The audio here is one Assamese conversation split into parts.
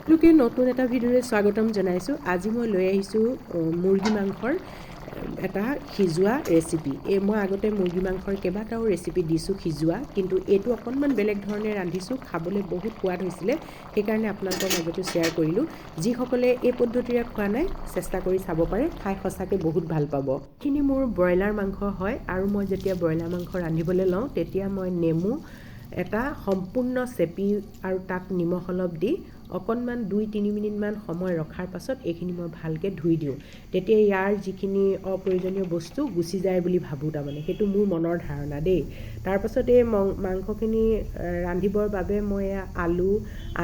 লোকে নতুন এটা ভিডিঅ'লৈ স্বাগতম জনাইছোঁ। আজি মই লৈ আহিছোঁ মুৰ্গী মাংসৰ এটা সিজোৱা ৰেচিপি। মই আগতে মুৰ্গী মাংসৰ কেইবাটাও ৰেচিপি দিছোঁ সিজোৱা, কিন্তু এইটো অকণমান বেলেগ ধৰণে ৰান্ধিছোঁ, খাবলৈ বহুত সোৱাদ হৈছিলে, সেইকাৰণে আপোনালোকৰ মাজতো শ্বেয়াৰ কৰিলোঁ। যিসকলে এই পদ্ধতিৰে খোৱা নাই চেষ্টা কৰি চাব পাৰে, খাই সঁচাকৈ বহুত ভাল পাব। এইখিনি মোৰ ব্ৰইলাৰ মাংস হয়, আৰু মই যেতিয়া ব্ৰইলাৰ মাংস ৰান্ধিবলৈ লওঁ তেতিয়া মই নেমু এটা সম্পূৰ্ণ চেপি আৰু তাত নিমখ অলপ দি অকণমান 2-3 মিনিটমান সময় ৰখাৰ পাছত এইখিনি মই ভালকৈ ধুই দিওঁ। তেতিয়া ইয়াৰ যিখিনি অপ্ৰয়োজনীয় বস্তু গুচি যায় বুলি ভাবোঁ, তাৰমানে সেইটো মোৰ মনৰ ধাৰণা দেই। তাৰপাছত এই মাংসখিনি ৰান্ধিবৰ বাবে মই আলু,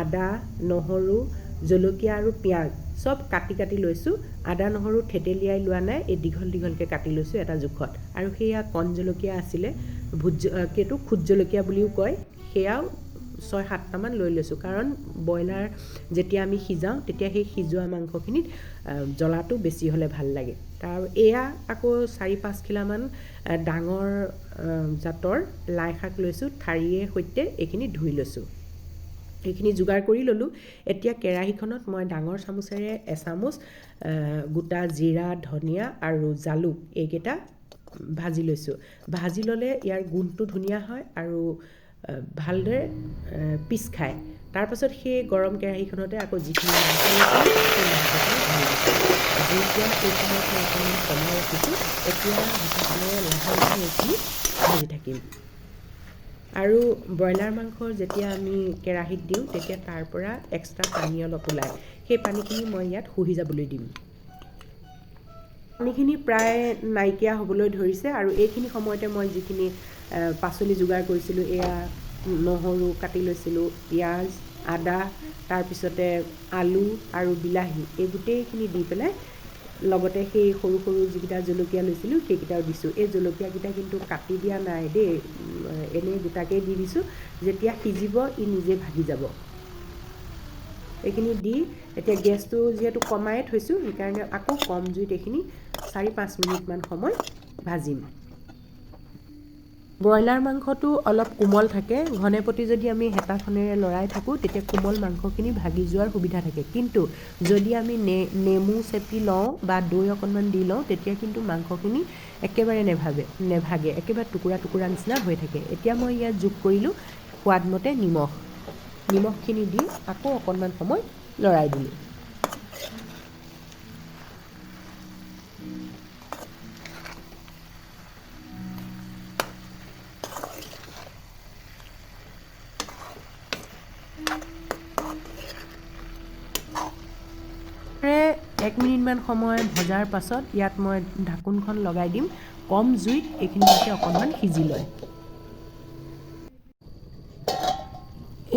আদা, নহৰু, জলকীয়া আৰু পিঁয়াজ চব কাটি লৈছোঁ। আদা নহৰু থেতেলিয়াই লোৱা নাই, এই দীঘলকৈ কাটি লৈছোঁ এটা জোখত। আৰু সেয়া কণ জলকীয়া আছিলে, সেইটো খুদ জলকীয়া বুলিও কয়, সেয়াও 6-7টামান লৈ লৈছোঁ, কাৰণ ব্ৰইলাৰ যেতিয়া আমি সিজাওঁ তেতিয়া সেই সিজোৱা মাংসখিনিত জ্বলাটো বেছি হ'লে ভাল লাগে। এয়া আকৌ 4-5 খিলামান ডাঙৰ জাতৰ লাই শাক লৈছোঁ, ঠাৰিৰে সৈতে এইখিনি ধুই লৈছোঁ। এইখিনি যোগাৰ কৰি ল'লোঁ। এতিয়া কেৰাহীখনত মই ডাঙৰ চামুচেৰে এচামুচ গোটা জিৰা, ধনিয়া আৰু জালুক এইকেইটা ভাজি লৈছোঁ। ভাজি ল'লে ইয়াৰ গোন্ধটো ধুনীয়া হয় আৰু ভালদৰে পিচ খায়। তাৰপাছত সেই গৰম কেৰাহীখনতে আকৌ যিখিনি মাংস লৈছিলোঁ সেই মাংসখিনি ঢালি দিছোঁ। জুইকুৰা সেই সময়ত মই অকণমান কমাই ৰাখিছোঁ। এতিয়া হাতাখনেৰে লাহে এইখিনি ভাজি থাকিম। আৰু ব্ৰইলাৰ মাংস যেতিয়া আমি কেৰাহীত দিওঁ তেতিয়া তাৰ পৰা এক্সট্ৰা পানী অলপ ওলায়, সেই পানীখিনি মই ইয়াত শুহি যাবলৈ দিম। পানীখিনি প্ৰায় নাইকিয়া হ'বলৈ ধৰিছে, আৰু এইখিনি সময়তে মই যিখিনি পাচলি যোগাৰ কৰিছিলোঁ, এয়া নহৰু কাটি লৈছিলোঁ, পিঁয়াজ, আদা, তাৰপিছতে আলু আৰু বিলাহী এই গোটেইখিনি দি পেলাই লগতে সেই সৰু যিকেইটা জলকীয়া লৈছিলোঁ সেইকেইটাও দিছোঁ। এই জলকীয়াকেইটা কিন্তু কাটি দিয়া নাই দেই, এনেই গোটাকৈ দি দিছোঁ। যেতিয়া সিজিব ই নিজে ভাগি যাব। এইখিনি দি এতিয়া গেছটো যিহেতু কমাই থৈছোঁ, সেইকাৰণে আকৌ কম জুইত এইখিনি 4-5 মিনিটমান সময় ভাজিম। ব্ৰইলাৰ মাংসটো অলপ কোমল থাকে, ঘনেপতি যদি আমি হেতাখনেৰে লৰাই থাকোঁ তেতিয়া কোমল মাংসখিনি ভাগি যোৱাৰ সুবিধা থাকে। কিন্তু যদি আমি নেমু চেপি লওঁ বা দৈ অকণমান দি লওঁ তেতিয়া কিন্তু মাংসখিনি একেবাৰে নেভাগে, একেবাৰে টুকুৰা নিচিনা হৈ থাকে। এতিয়া মই ইয়াত যোগ কৰিলোঁ সোৱাদমতে নিমখখিনি দি আকৌ অকণমান সময় লৰাই দিলোঁ। প্ৰায় 1 মিনিটমান সময় ভজাৰ পাছত ইয়াত মই ঢাকোনখন লগাই দিম। কম জুইত এইখিনি যাতে অকণমান সিজি লয়।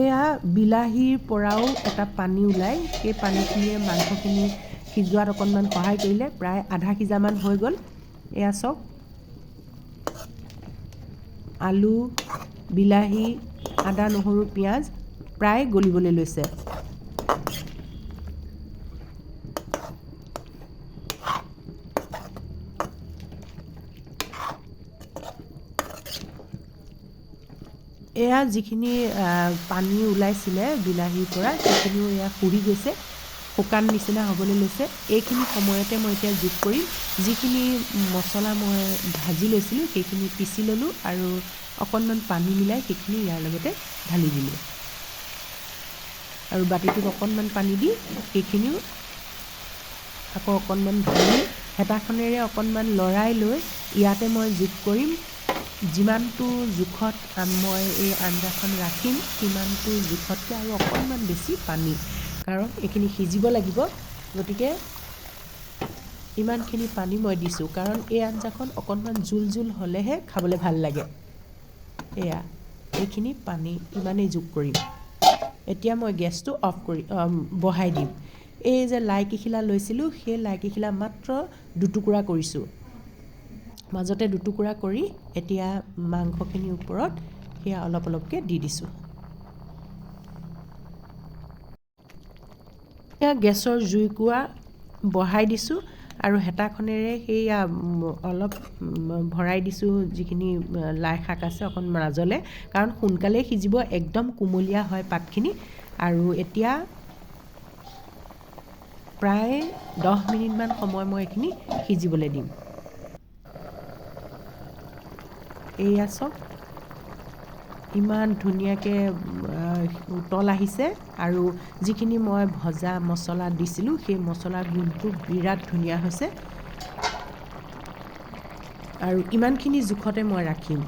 এয়া বিলাহীৰ পৰাও এটা পানী ওলায়, সেই পানীখিনিয়ে মাংসখিনি সিজোৱাত অকণমান সহায় কৰিলে। প্ৰায় আধা সিজামান হৈ গ'ল। এয়া চাওক, আলু, বিলাহী, আদা, নহৰু, পিঁয়াজ প্ৰায় গলিবলৈ লৈছে। এয়া যিখিনি পানী ওলাইছিলে বিলাহীৰ পৰা সেইখিনিও এয়া শুহি গৈছে, শুকান নিচিনা হ'বলৈ লৈছে। এইখিনি সময়তে মই এতিয়া যোগ কৰিম যিখিনি মছলা মই ভাজি লৈছিলোঁ সেইখিনি পিচি ল'লোঁ, আৰু অকণমান পানী মিলাই সেইখিনি ইয়াৰ লগতে ঢালি দিলোঁ। আৰু বাতিটোত অকণমান পানী দি সেইখিনিও আকৌ অকণমান ঢালি হেতাখনেৰে অকণমান লৰাই লৈ ইয়াতে মই যোগ কৰিম যিমানটো জোখত মই এই আঞ্জাখন ৰাখিম সিমানটো জোখতকৈ আৰু অকণমান বেছি পানী, কাৰণ এইখিনি সিজিব লাগিব। গতিকে ইমানখিনি পানী মই দিছোঁ, কাৰণ এই আঞ্জাখন অকণমান জোল হ'লেহে খাবলৈ ভাল লাগে। এইখিনি পানী ইমানেই যোগ কৰিম। এতিয়া মই গেছটো বঢ়াই দিম। এই যে লাই কিখিলা লৈছিলোঁ সেই লাই কিখিলা মাত্ৰ দুটুকুৰা কৰিছোঁ, মাজতে দুটুকুৰা কৰি এতিয়া মাংসখিনিৰ ওপৰত সেয়া অলপকৈ দি দিছোঁ। এতিয়া গেছৰ জুইকুৰা বঢ়াই দিছোঁ আৰু হেতাখনেৰে সেয়া অলপ ভৰাই দিছোঁ যিখিনি লাই শাক আছে অকণ মাজলে, কাৰণ সোনকালেই সিজিব, একদম কুমলীয়া হয় পাতখিনি। আৰু এতিয়া প্ৰায় 10 মিনিটমান সময় মই এইখিনি সিজিবলৈ দিম। এয়া চাওক ইমান ধুনীয়াকৈ উতল আহিছে আৰু যিখিনি মই ভজা মছলা দিছিলোঁ সেই মছলাৰ গোন্ধটো বিৰাট ধুনীয়া হৈছে আৰু ইমানখিনি জোখতে মই ৰাখিম।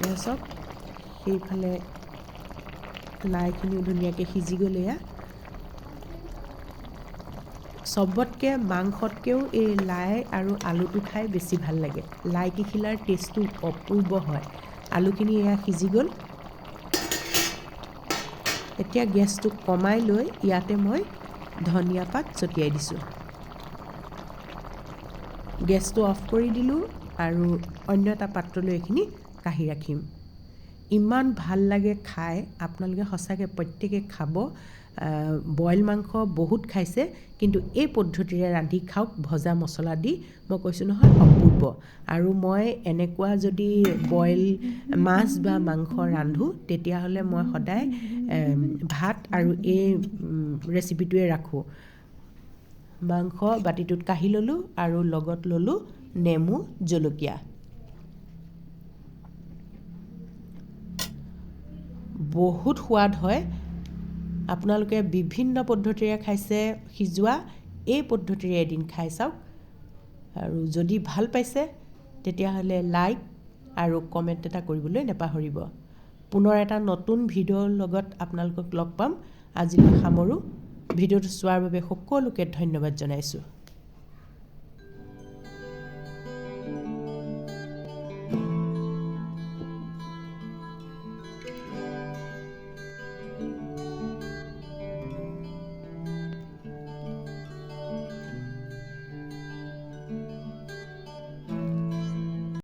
এয়া চাওক সেইফালে লাইখিনিও ধুনীয়াকৈ সিজি গ'ল। এয়া চবতকৈ মাংসতকৈও এই লাই আৰু আলুটো খাই বেছি ভাল লাগে। লাই কিখিলাৰ টেষ্টটো অপূৰ্ব হয়। আলুখিনি এয়া সিজি গ'ল। এতিয়া গেছটো কমাই লৈ ইয়াতে মই ধনিয়া পাত ছটিয়াই দিছোঁ। গেছটো অফ কৰি দিলোঁ আৰু অন্য এটা পাত্ৰলৈ এইখিনি কাঢ়ি ৰাখিম। ইমান ভাল লাগে খাই, আপোনালোকে সঁচাকৈ প্ৰত্যেকে খাব। বইল মাংস বহুত খাইছে, কিন্তু এই পদ্ধতিৰে ৰান্ধি খাওক ভজা মছলা দি। মই কৈছোঁ নহয় অপূৰ্ব। আৰু মই এনেকুৱা যদি বইল মাছ বা মাংস ৰান্ধোঁ তেতিয়াহ'লে মই সদায় ভাত আৰু এই ৰেচিপিটোৱে ৰাখোঁ। মাংস বাতিটোত কাঢ়ি ল'লোঁ আৰু লগত ল'লোঁ নেমু জলকীয়া। বহুত সোৱাদ হয়। আপোনালোকে বিভিন্ন পদ্ধতিৰে খাইছে সিজোৱা, এই পদ্ধতিৰে এদিন খাই চাওক আৰু যদি ভাল পাইছে তেতিয়াহ'লে লাইক আৰু কমেণ্ট এটা কৰিবলৈ নাপাহৰিব। পুনৰ এটা নতুন ভিডিঅ'ৰ লগত আপোনালোকক লগ পাম। আজিলৈ সামৰোঁ। ভিডিঅ'টো চোৱাৰ বাবে সকলোকে ধন্যবাদ জনাইছোঁ।